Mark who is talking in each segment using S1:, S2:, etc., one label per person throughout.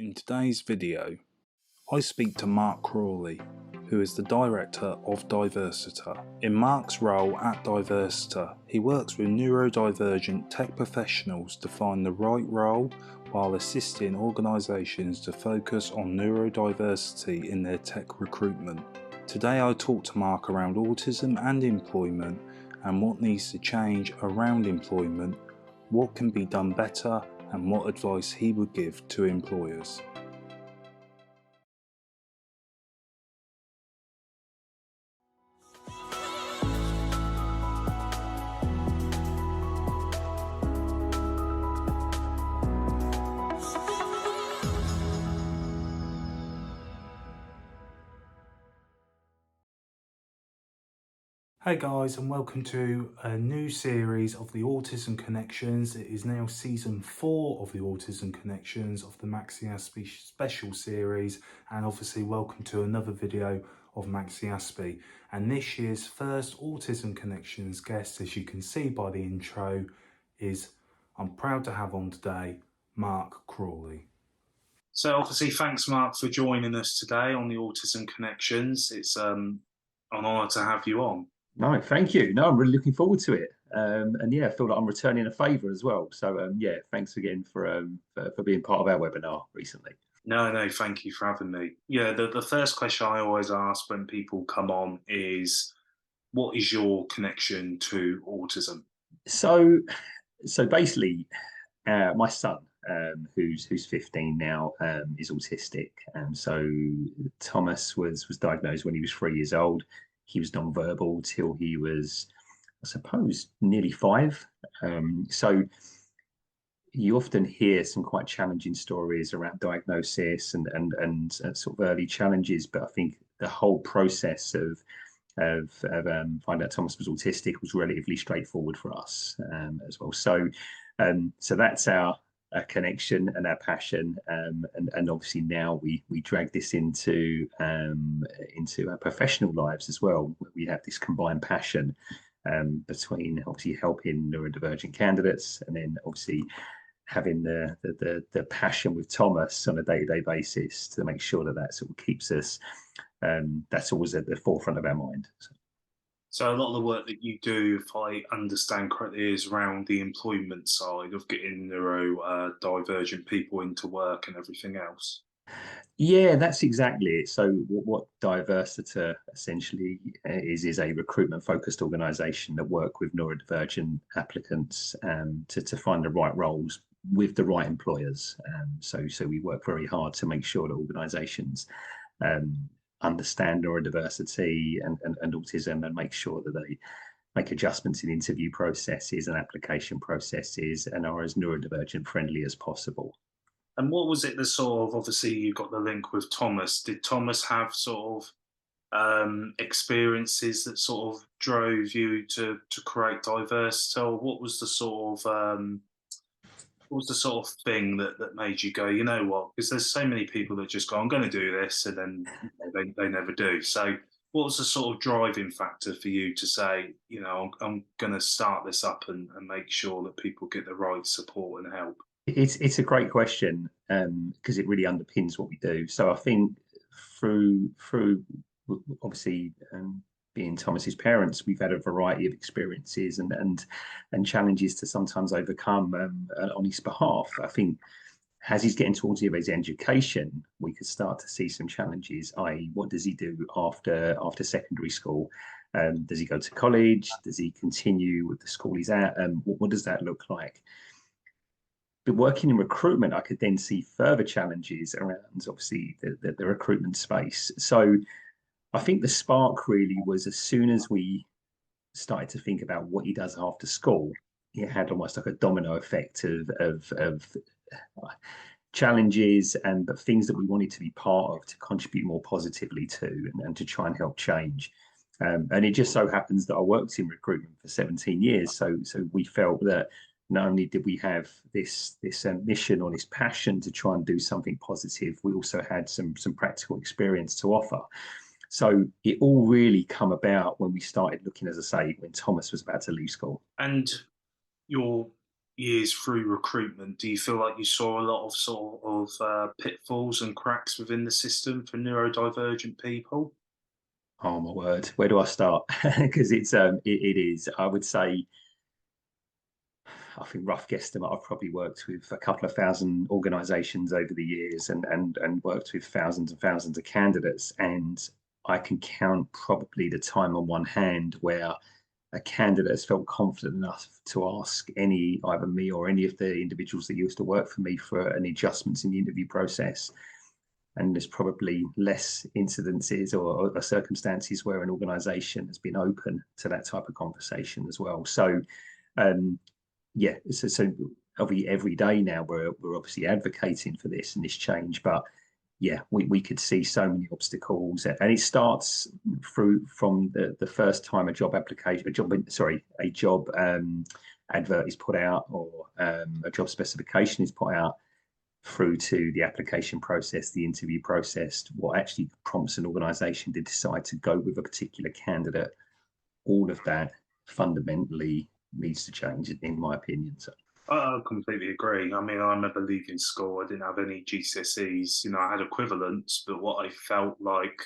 S1: In today's video, I speak to Marc Crawley, who is the Director of Diversita. In Marc's role at Diversita, he works with neurodivergent tech professionals to find the right role while assisting organisations to focus on neurodiversity in their tech recruitment. Today I talk to Marc around autism and employment and what needs to change around employment, what can be done better, and what advice he would give to employers. Hey guys, and welcome to a new series of the Autism Connections. It is now season 4 of the Autism Connections of the MaxiAspie special series, and obviously welcome to another video of MaxiAspie. And this year's first Autism Connections guest, as you can see by the intro, is I'm proud to have on today Marc Crawley. So obviously thanks Marc for joining us today on the Autism Connections. It's an honour to have you on.
S2: No, thank you. No, I'm really looking forward to it. And yeah, I feel like I'm returning a favour as well. So yeah, thanks again for being part of our webinar recently.
S1: No, thank you for having me. Yeah, the first question I always ask when people come on is, what is your connection to autism?
S2: So basically, my son, who's 15 now, is autistic. So Thomas was diagnosed when he was 3 years old. He was non-verbal till he was, I suppose, nearly 5. So you often hear some quite challenging stories around diagnosis and sort of early challenges, but I think the whole process of finding out Thomas was autistic was relatively straightforward for us as well. So that's our connection and our passion, and obviously now we drag this into our professional lives as well. We have this combined passion between obviously helping neurodivergent candidates, and then obviously having the passion with Thomas on a day-to-day basis to make sure that sort of keeps us. That's always at the forefront of our mind.
S1: So a lot of the work that you do, if I understand correctly, is around the employment side of getting neurodivergent people into work and everything else.
S2: Yeah, that's exactly it. So what Diversita essentially is a recruitment-focused organisation that work with neurodivergent applicants to find the right roles with the right employers. So we work very hard to make sure that organisations understand neurodiversity and autism, and make sure that they make adjustments in interview processes and application processes and are as neurodivergent friendly as possible.
S1: And what was it that sort of, obviously you got the link with Thomas, did Thomas have sort of experiences that sort of drove you to create Diversita, or what was the sort of thing that made you go, you know what, because there's so many people that just go, I'm going to do this, and then they never do. So what was the sort of driving factor for you to say, you know, I'm going to start this up and make sure that people get the right support and help?
S2: It's a great question because it really underpins what we do. So I think through obviously being Thomas's parents, we've had a variety of experiences and challenges to sometimes overcome on his behalf. I think as he's getting towards the end of his education, we could start to see some challenges, i.e. what does he do after secondary school? Does he go to college? Does he continue with the school he's at? What does that look like? But working in recruitment, I could then see further challenges around obviously the recruitment space. So I think the spark really was as soon as we started to think about what he does after school, it had almost like a domino effect of challenges but things that we wanted to be part of to contribute more positively to and to try and help change. And it just so happens that I worked in recruitment for 17 years. So we felt that not only did we have this mission or this passion to try and do something positive, we also had some practical experience to offer. So it all really come about when we started looking, as I say, when Thomas was about to leave school.
S1: And you're years through recruitment, do you feel like you saw a lot of pitfalls and cracks within the system for neurodivergent people?
S2: Oh my word, where do I start? Because it is. I would say, I think rough guesstimate, I've probably worked with a couple of thousand organisations over the years, and worked with thousands and thousands of candidates, and I can count probably the time on one hand where a candidate has felt confident enough to ask either me or any of the individuals that used to work for me for any adjustments in the interview process. And there's probably less incidences or circumstances where an organisation has been open to that type of conversation as well. So, um, yeah, so every day now we're obviously advocating for this and this change, but yeah, we could see so many obstacles, and it starts from the first time a job application, a job advert is put out, or a job specification is put out, through to the application process, the interview process, what actually prompts an organisation to decide to go with a particular candidate. All of that fundamentally needs to change, in my opinion. So.
S1: I completely agree. I mean, I remember leaving school, I didn't have any GCSEs. I had equivalents, but what I felt like,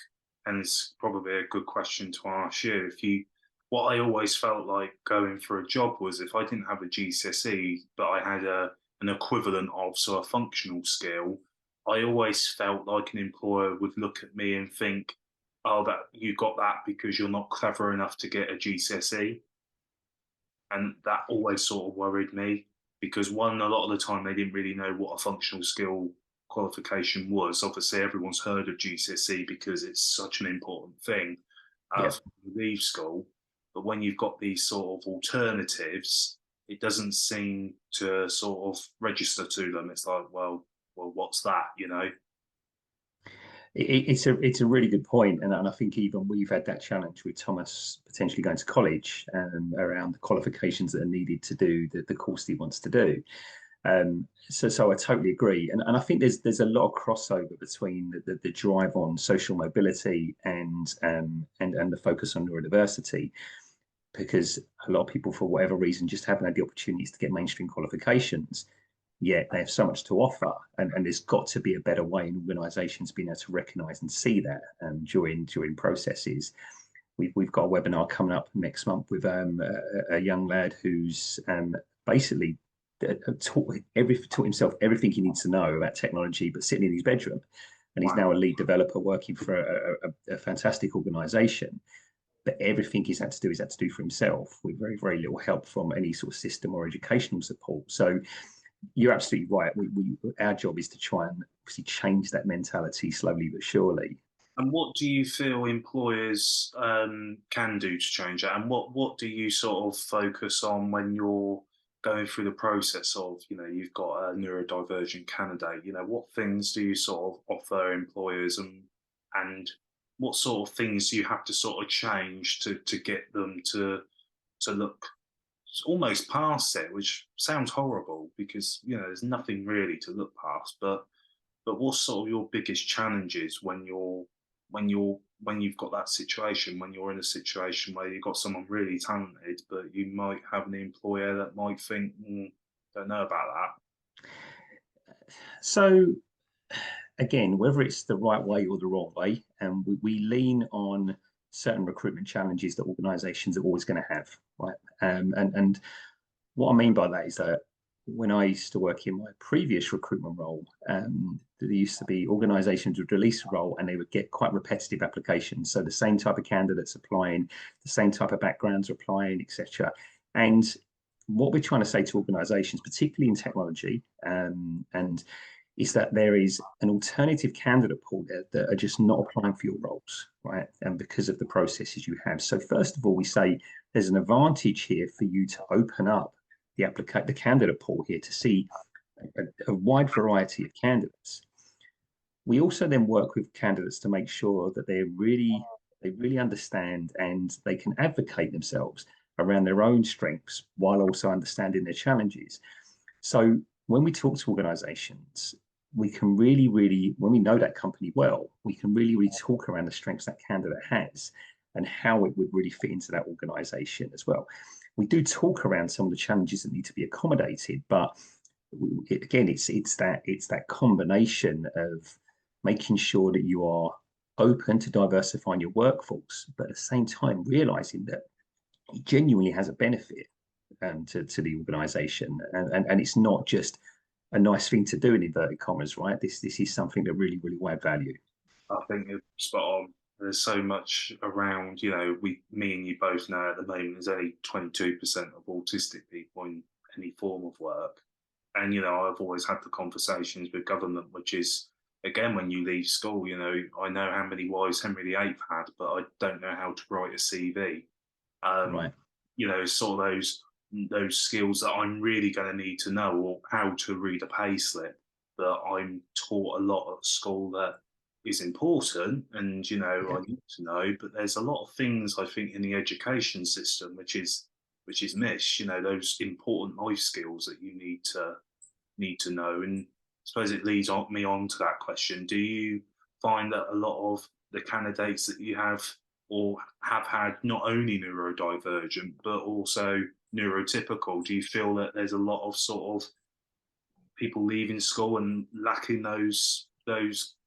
S1: and it's probably a good question to ask you, what I always felt like going for a job was if I didn't have a GCSE, but I had an equivalent of, so a functional skill, I always felt like an employer would look at me and think, oh, that you got that because you're not clever enough to get a GCSE. And that always sort of worried me because one, a lot of the time they didn't really know what a functional skill qualification was. Obviously, everyone's heard of GCSE because it's such an important thing
S2: Yeah.
S1: for you leave school. But when you've got these sort of alternatives, it doesn't seem to sort of register to them. It's like, well, what's that?
S2: It's a really good point, and I think even we've had that challenge with Thomas potentially going to college, around the qualifications that are needed to do the course he wants to do. So I totally agree, and I think there's a lot of crossover between the drive on social mobility and the focus on neurodiversity, because a lot of people, for whatever reason, just haven't had the opportunities to get mainstream qualifications, yet they have so much to offer, and there's got to be a better way in organisations being able to recognise and see that, during processes. We've got a webinar coming up next month with a young lad who's basically taught himself everything he needs to know about technology, but sitting in his bedroom, and he's
S1: Wow.
S2: now a lead developer working for a fantastic organisation. But everything he's had to do for himself, with very, very little help from any sort of system or educational support. So you're absolutely right. Our job is to try and obviously change that mentality slowly but surely.
S1: And what do you feel employers can do to change that? And what do you sort of focus on when you're going through the process of, you've got a neurodivergent candidate? What things do you sort of offer employers, and what sort of things do you have to sort of change to get them to look almost past it, which sounds horrible because there's nothing really to look past, but what's sort of your biggest challenges when you've got that situation, when you're in a situation where you've got someone really talented, but you might have an employer that might think, don't know about that.
S2: So again, whether it's the right way or the wrong way, and we lean on certain recruitment challenges that organisations are always going to have, right? And what I mean by that is that when I used to work in my previous recruitment role, there used to be organisations would release a role and they would get quite repetitive applications. So the same type of candidates applying, the same type of backgrounds applying, etc. And what we're trying to say to organisations, particularly in technology, and is that there is an alternative candidate pool there that are just not applying for your roles, right? And because of the processes you have. So first of all, we say there's an advantage here for you to open up the candidate pool here to see a wide variety of candidates. We also then work with candidates to make sure that they really understand and they can advocate themselves around their own strengths while also understanding their challenges. So when we talk to organizations, we can really, when we know that company well, we can really talk around the strengths that candidate has and how it would really fit into that organization as well. we do talk around some of the challenges that need to be accommodated, but again, it's that combination of making sure that you are open to diversifying your workforce, but at the same time realizing that it genuinely has a benefit to the organisation, and it's not just a nice thing to do in inverted commas, right? This is something that really will add value.
S1: I think you're spot on. There's so much around, me and you both know at the moment there's only 22% of autistic people in any form of work. And, I've always had the conversations with government, which is, again, when you leave school, I know how many wives Henry VIII had, but I don't know how to write a CV.
S2: Right.
S1: Sort of those skills that I'm really going to need to know, or how to read a pay slip, that I'm taught a lot at school that is important, and
S2: Yeah.
S1: I need to know. But there's a lot of things I think in the education system which is missed. Those important life skills that you need to know. And I suppose it leads me on to that question: do you find that a lot of the candidates that you have or have had not only neurodivergent but also neurotypical, do you feel that there's a lot of sort of people leaving school and lacking those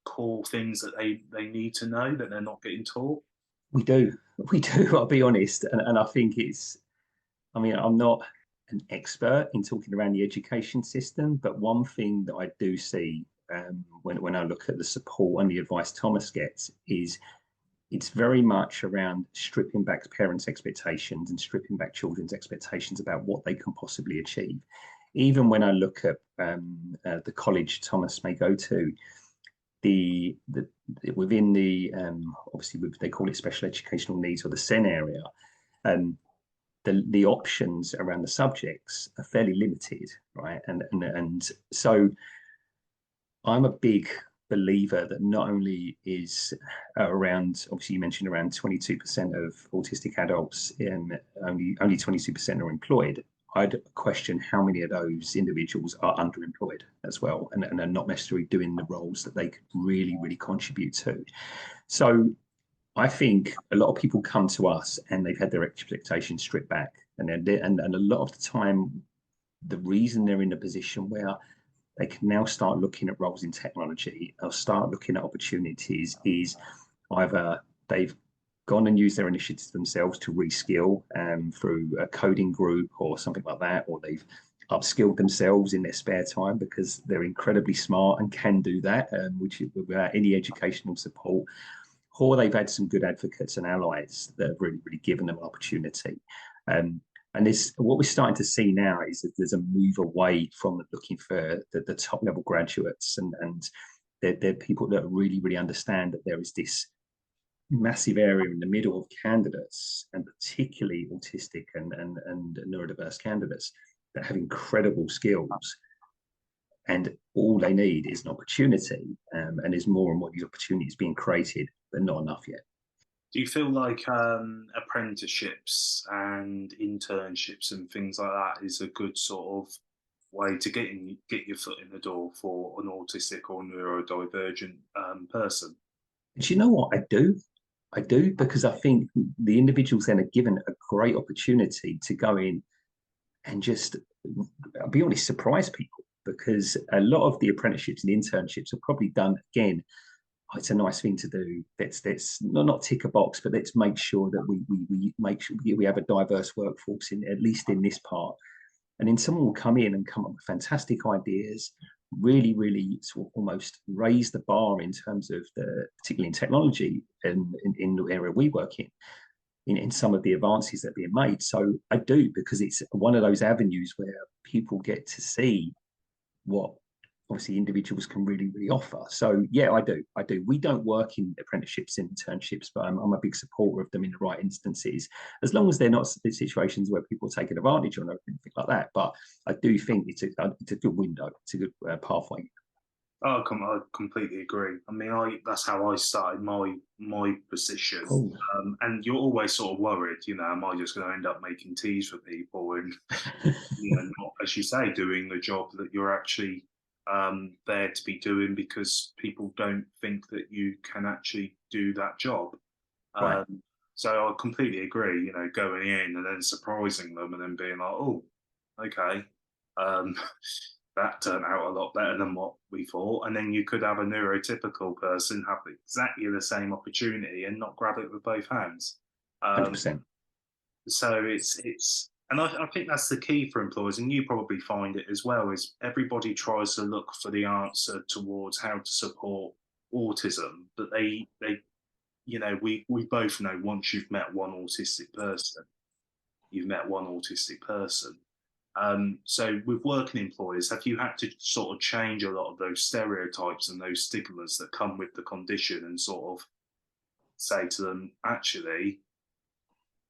S1: core things that they need to know that they're not getting taught?
S2: We do, we do. I'll be honest, and I think it's. I mean, I'm not an expert in talking around the education system, but one thing that I do see when I look at the support and the advice Thomas gets is it's very much around stripping back parents' expectations and stripping back children's expectations about what they can possibly achieve. Even when I look at the college Thomas may go to, the within the obviously they call it special educational needs or the SEN area, um, the options around the subjects are fairly limited, right? And so I'm a big believer that not only is around, obviously you mentioned around 22% of autistic adults, only 22% are employed. I'd question how many of those individuals are underemployed as well, and are not necessarily doing the roles that they could really contribute to. So I think a lot of people come to us and they've had their expectations stripped back, and a lot of the time, the reason they're in a position where they can now start looking at roles in technology or start looking at opportunities is either they've gone and used their initiatives themselves to reskill through a coding group or something like that, or they've upskilled themselves in their spare time because they're incredibly smart and can do that, which without any educational support, or they've had some good advocates and allies that have really given them an opportunity. And this, what we're starting to see now is that there's a move away from looking for the top level graduates, and they're people that really understand that there is this massive area in the middle of candidates, and particularly autistic and neurodiverse candidates that have incredible skills, and all they need is an opportunity, and there's more and more these opportunities being created, but not enough yet.
S1: Do you feel like apprenticeships and internships and things like that is a good sort of way to get your foot in the door for an autistic or neurodivergent person?
S2: Do you know what I do? I do, because I think the individuals then are given a great opportunity to go in and just, I'll be honest, surprise people, because a lot of the apprenticeships and internships are probably done again. Oh, it's a nice thing to do. Let's not tick a box, but let's make sure that we make sure we have a diverse workforce in at least in this part. And then someone will come in and come up with fantastic ideas, really sort of almost raise the bar in terms of particularly in technology and in the area we work in some of the advances that are being made. So I do, because it's one of those avenues where people get to see what obviously individuals can really offer. So yeah, I do. We don't work in apprenticeships and internships, but I'm a big supporter of them in the right instances, as long as they're not situations where people are taking advantage or anything like that. But I do think it's a good window, it's a good pathway.
S1: I completely agree. I mean, that's how I started my position.
S2: Cool.
S1: And you're always sort of worried, am I just going to end up making teas for people and not, as you say, doing the job that you're actually there to be doing, because people don't think that you can actually do that job.
S2: Right.
S1: Um, So I completely agree, going in and then surprising them and then being like, oh, okay. Um, that turned out a lot better than what we thought. And then you could have a neurotypical person have exactly the same opportunity and not grab it with both hands. Um,
S2: 100%.
S1: so and I think that's the key for employers, and you probably find it as well, is everybody tries to look for the answer towards how to support autism, but we both know once you've met one autistic person, you've met one autistic person. So with working employers, have you had to sort of change a lot of those stereotypes and those stigmas that come with the condition and sort of say to them, actually,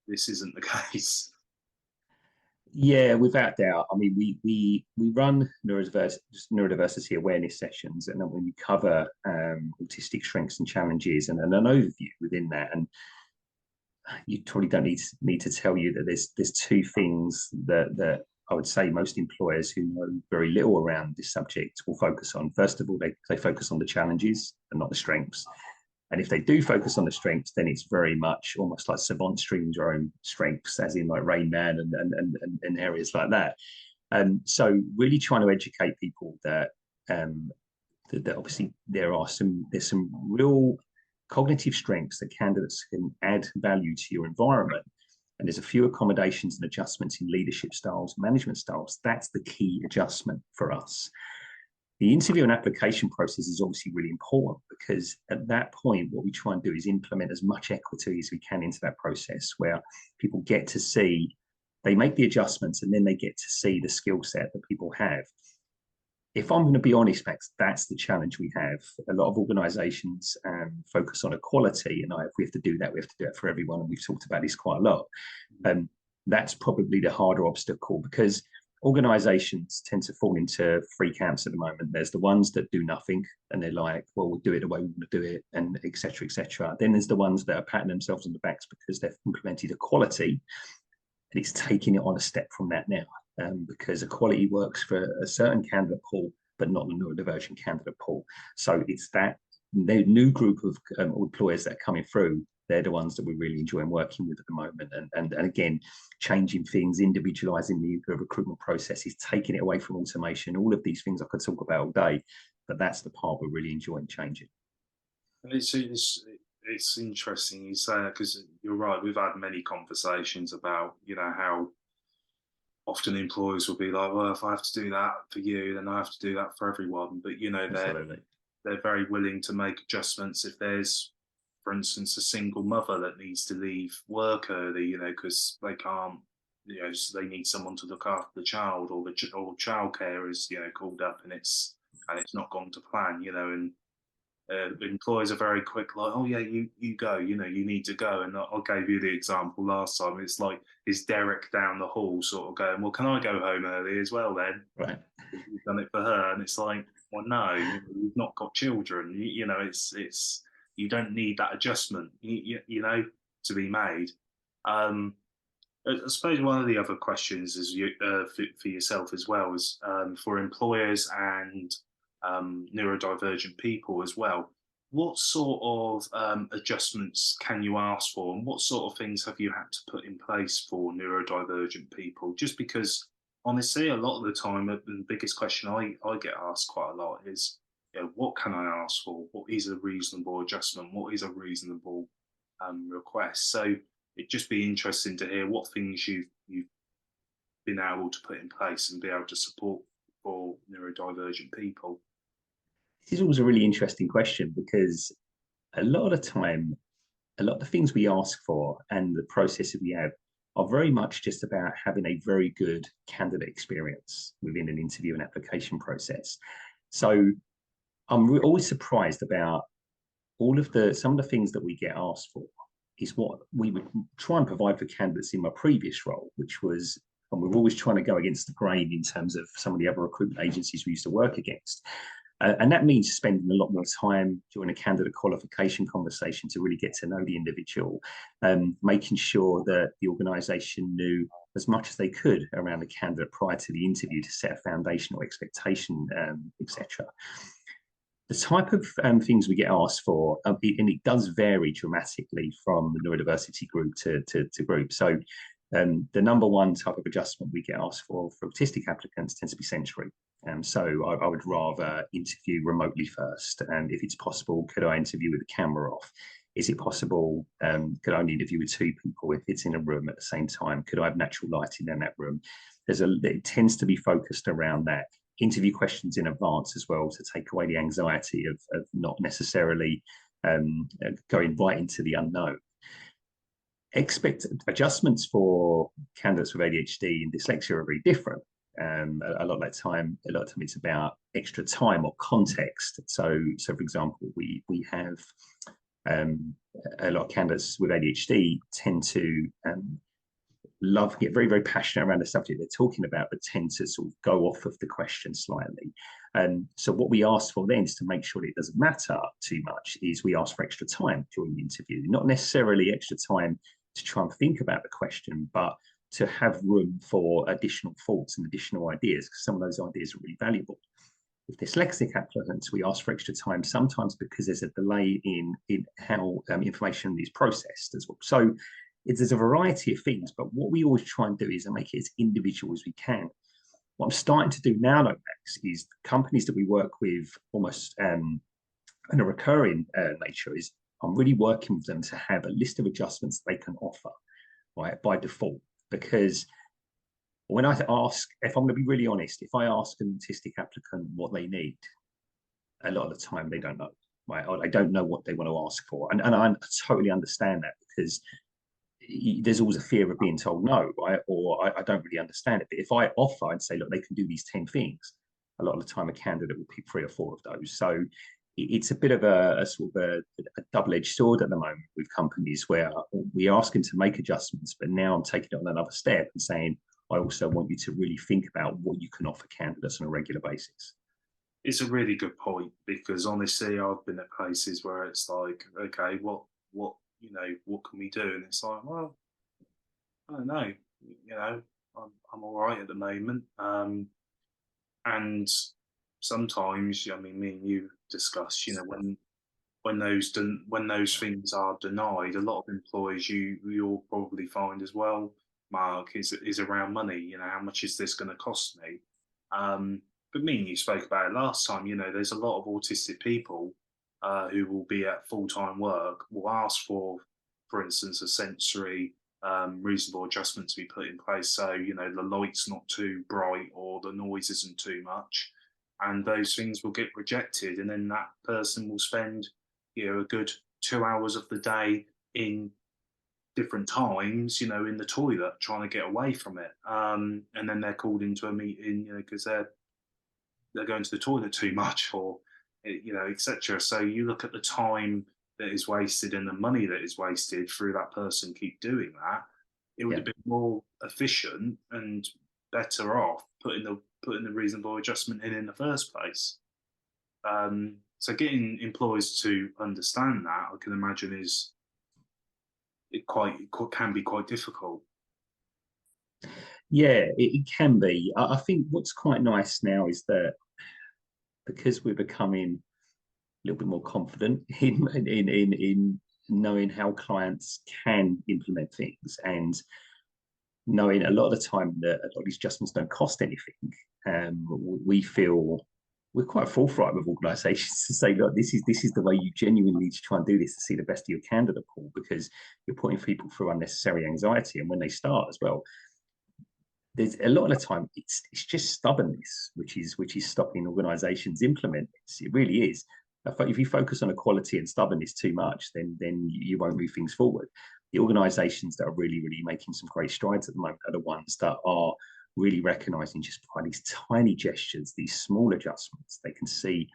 S1: this isn't the
S2: Yeah, without doubt. I mean, we run neurodiversity awareness sessions, and then we cover autistic strengths and challenges, and an overview within that. And you probably don't need me to tell you that there's two things that I would say most employers who know very little around this subject will focus on. First of all, they focus on the challenges and not the strengths. And if they do focus on the strengths, then it's very much almost like savant syndrome strengths, as in like Rain Man and areas like that. And so really trying to educate people that obviously there's some real cognitive strengths that candidates can add value to your environment. And there's a few accommodations and adjustments in leadership styles, management styles. That's the key adjustment for us. The interview and application process is obviously really important, because at that point, what we try and do is implement as much equity as we can into that process, where people get to see, they make the adjustments, and then they get to see the skill set that people have. If I'm going to be honest, Max, that's the challenge we have. A lot of organizations focus on equality, and if we have to do that, we have to do it for everyone. And we've talked about this quite a lot. That's probably the harder obstacle, because organizations tend to fall into three camps at the moment. There's the ones that do nothing, and they're like, well, we'll do it the way we want to do it, and et cetera, et cetera. Then there's the ones that are patting themselves on the backs because they've implemented equality, and it's taking it on a step from that now, because equality works for a certain candidate pool, but not the neurodivergent candidate pool. So it's that new group of employers that are coming through. They're the ones that we're really enjoying working with at the moment. And again, changing things, individualizing the recruitment processes, taking it away from automation, all of these things I could talk about all day, but that's the part we're really enjoying changing.
S1: It's interesting you say that, because you're right. We've had many conversations about how often employers will be like, well, if I have to do that for you, then I have to do that for everyone. But
S2: Absolutely.
S1: they're very willing to make adjustments if there's, for instance, a single mother that needs to leave work early, because they can't, so they need someone to look after the child, or or childcare is called up and it's not gone to plan, and employers are very quick, like, oh yeah, you go, you need to go. And I gave you the example last time. It's like, is Derek down the hall sort of going, well, can I go home early as well then?
S2: Right.
S1: You've done it for her, and it's like, well, no, you've not got children. It's you don't need that adjustment, to be made. I suppose one of the other questions is for yourself as well, is for employers and neurodivergent people as well. What sort of adjustments can you ask for, and what sort of things have you had to put in place for neurodivergent people? Just because, honestly, a lot of the time, the biggest question I get asked quite a lot is, what can I ask for? What is a reasonable adjustment? What is a reasonable request? So it'd just be interesting to hear what things you've been able to put in place and be able to support for neurodivergent people.
S2: This is always a really interesting question, because a lot of the time, a lot of the things we ask for and the processes we have are very much just about having a very good candidate experience within an interview and application process. So I'm always surprised about some of the things that we get asked for is what we would try and provide for candidates in my previous role, which was, and we're always trying to go against the grain in terms of some of the other recruitment agencies we used to work against. And that means spending a lot more time during a candidate qualification conversation to really get to know the individual, making sure that the organisation knew as much as they could around the candidate prior to the interview to set a foundational expectation, etc. The type of things we get asked for, and it does vary dramatically from the neurodiversity group to group. So the number one type of adjustment we get asked for autistic applicants tends to be sensory. So I would rather interview remotely first. And if it's possible, could I interview with the camera off? Is it possible? Could I only interview with two people if it's in a room at the same time? Could I have natural lighting in that room? It tends to be focused around that. Interview questions in advance as well to take away the anxiety of not necessarily going right into the unknown. Expect adjustments for candidates with ADHD and dyslexia are very different. A lot of time it's about extra time or context. So for example, we have a lot of candidates with ADHD tend to get very, very passionate around the subject they're talking about, but tend to sort of go off of the question slightly. So what we ask for then is to make sure that it doesn't matter too much, is we ask for extra time during the interview, not necessarily extra time to try and think about the question, but to have room for additional thoughts and additional ideas, because some of those ideas are really valuable. With dyslexic applicants, we ask for extra time, sometimes because there's a delay in how information is processed as well. So there's a variety of things, but what we always try and do is make it as individual as we can. What I'm starting to do now, though, Max, is companies that we work with almost in a recurring nature is I'm really working with them to have a list of adjustments they can offer, right, by default. Because when I ask, if I'm going to be really honest, if I ask an autistic applicant what they need, a lot of the time they don't know, right? Or they don't know what they want to ask for. And I totally understand that, because there's always a fear of being told no, right? Or I don't really understand it. But if I offer and say, look, they can do these 10 things, a lot of the time a candidate will pick 3 or 4 of those. So it's a bit of a sort of a double-edged sword at the moment with companies, where we ask them to make adjustments, but now I'm taking it on another step and saying, I also want you to really think about what you can offer candidates on a regular basis.
S1: It's a really good point, because honestly, I've been at places where it's like, okay, what can we do? And it's like, well, I don't know, I'm all right at the moment. And sometimes, I mean, me and you discuss, when those things are denied, a lot of employers, you'll probably find as well, Mark, is around money. How much is this going to cost me? But me and you spoke about it last time. There's a lot of autistic people who will be at full-time work, will ask for instance, a sensory reasonable adjustment to be put in place. So, the light's not too bright or the noise isn't too much. And those things will get rejected. And then that person will spend, a good 2 hours of the day in different times, in the toilet trying to get away from it. And then they're called into a meeting, because they're going to the toilet too much, or etc. So you look at the time that is wasted and the money that is wasted through that person keep doing that. It would have been more efficient and better off putting the reasonable adjustment in the first place. So getting employers to understand that, I can imagine, can be quite difficult.
S2: Yeah, it can be. I think what's quite nice now is that, because we're becoming a little bit more confident in knowing how clients can implement things, and knowing a lot of the time that a lot of these adjustments don't cost anything, we feel we're quite forthright with organisations to say, look, this is the way you genuinely need to try and do this to see the best of your candidate pool, because you're putting people through unnecessary anxiety. And when they start as well, there's a lot of the time it's just stubbornness which is stopping organisations implement this. It really is. If you focus on equality and stubbornness too much, then you won't move things forward. The organisations that are really making some great strides at the moment are the ones that are really recognising, just by these tiny gestures, these small adjustments, they can see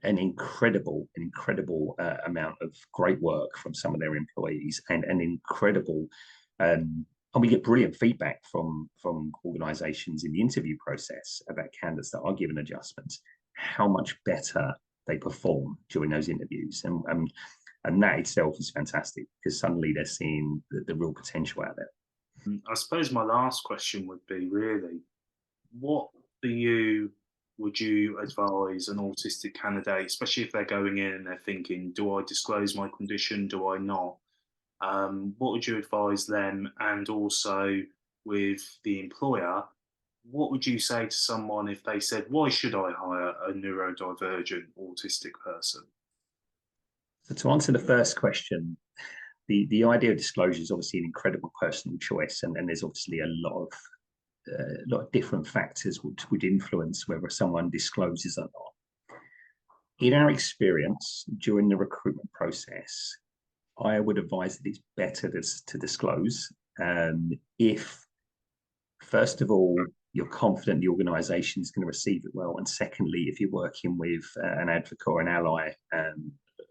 S2: an incredible amount of great work from some of their employees, and an incredible and we get brilliant feedback from organisations in the interview process about candidates that are given adjustments, how much better they perform during those interviews. And that itself is fantastic, because suddenly they're seeing the real potential out there.
S1: I suppose my last question would be, really, what do you would you advise an autistic candidate, especially if they're going in and they're thinking, do I disclose my condition? Do I not? What would you advise them? And also with the employer, what would you say to someone if they said, why should I hire a neurodivergent autistic person?
S2: So to answer the first question, the idea of disclosure is obviously an incredible personal choice, and there's obviously a lot of different factors which would influence whether someone discloses or not. In our experience during the recruitment process, I would advise that it's better to disclose if, first of all, you're confident the organisation is going to receive it well, and secondly, if you're working with an advocate or an ally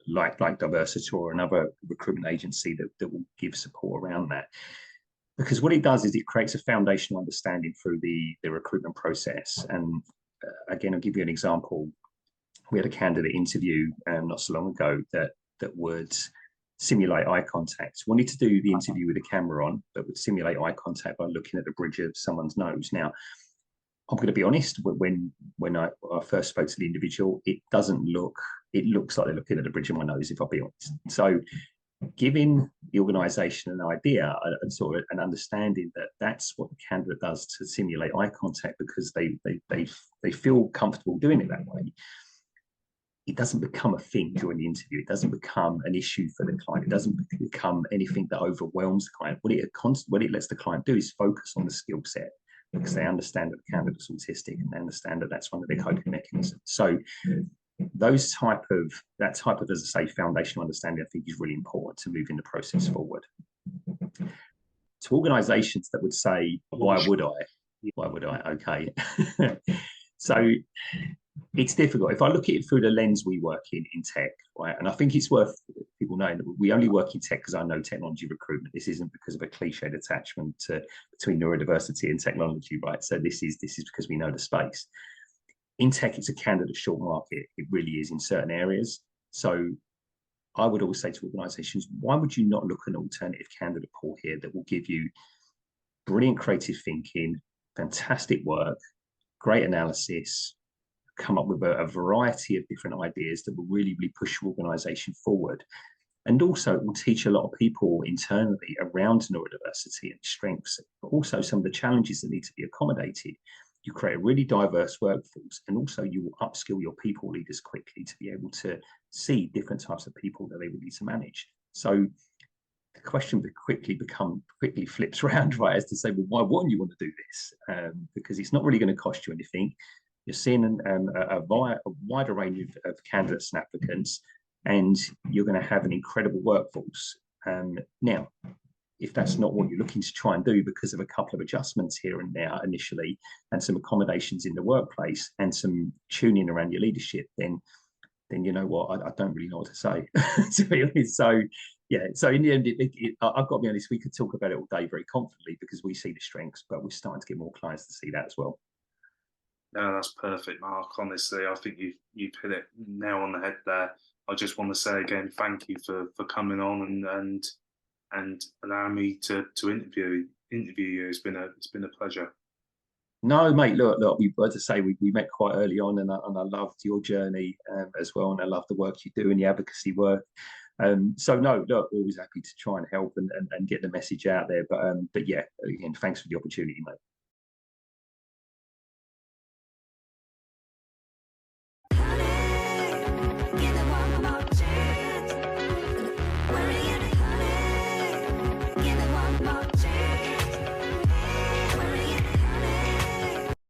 S2: like Diversita or another recruitment agency that will give support around that. Because what it does is it creates a foundational understanding through the recruitment process. And again, I'll give you an example. We had a candidate interview not so long ago that would simulate eye contact. Wanted to do the interview with a camera on, but would simulate eye contact by looking at the bridge of someone's nose. Now, I'm going to be honest, when I first spoke to the individual, it looks like they're looking at the bridge of my nose, if I'll be honest. So giving the organisation an idea and sort of an understanding that that's what the candidate does to simulate eye contact because they feel comfortable doing it that way, it doesn't become a thing during the interview. It doesn't become an issue for the client. It doesn't become anything that overwhelms the client. What it lets the client do is focus on the skill set, because they understand that the candidate's autistic and they understand that that's one of their coping mechanisms. So that type of, as I say, foundational understanding, I think is really important to moving the process forward. To organisations that would say, why would I? Okay. So it's difficult. If I look at it through the lens we work in tech, right, and I think it's worth people knowing that we only work in tech because I know technology recruitment. This isn't because of a cliched attachment between neurodiversity and technology, right? So this is because we know the space. In tech, it's a candidate short market. It really is in certain areas. So I would always say to organisations, why would you not look at an alternative candidate pool here that will give you brilliant creative thinking, fantastic work, great analysis, come up with a variety of different ideas that will really push your organisation forward. And also it will teach a lot of people internally around neurodiversity and strengths, but also some of the challenges that need to be accommodated. You create a really diverse workforce, and also you will upskill your people leaders quickly to be able to see different types of people that they would need to manage. So the question quickly flips around, right, as to say, well, why wouldn't you want to do this? Because it's not really going to cost you anything. You're seeing a wider range of candidates and applicants, and you're going to have an incredible workforce. Now, if that's not what you're looking to try and do because of a couple of adjustments here and there initially, and some accommodations in the workplace and some tuning around your leadership, then you know what, I don't really know what to say, to be honest. So yeah, so in the end, I've got to be honest, we could talk about it all day very confidently because we see the strengths, but we're starting to get more clients to see that as well.
S1: No, that's perfect, Marc. Honestly, I think you've hit it nail on the head there. I just want to say again, thank you for coming on and allowing me to interview you. It's been a pleasure.
S2: No, mate. Look. As I say, we met quite early on, and I loved your journey as well, and I love the work you do and the advocacy work. So no, look, always happy to try and help and get the message out there. But yeah, again, thanks for the opportunity, mate.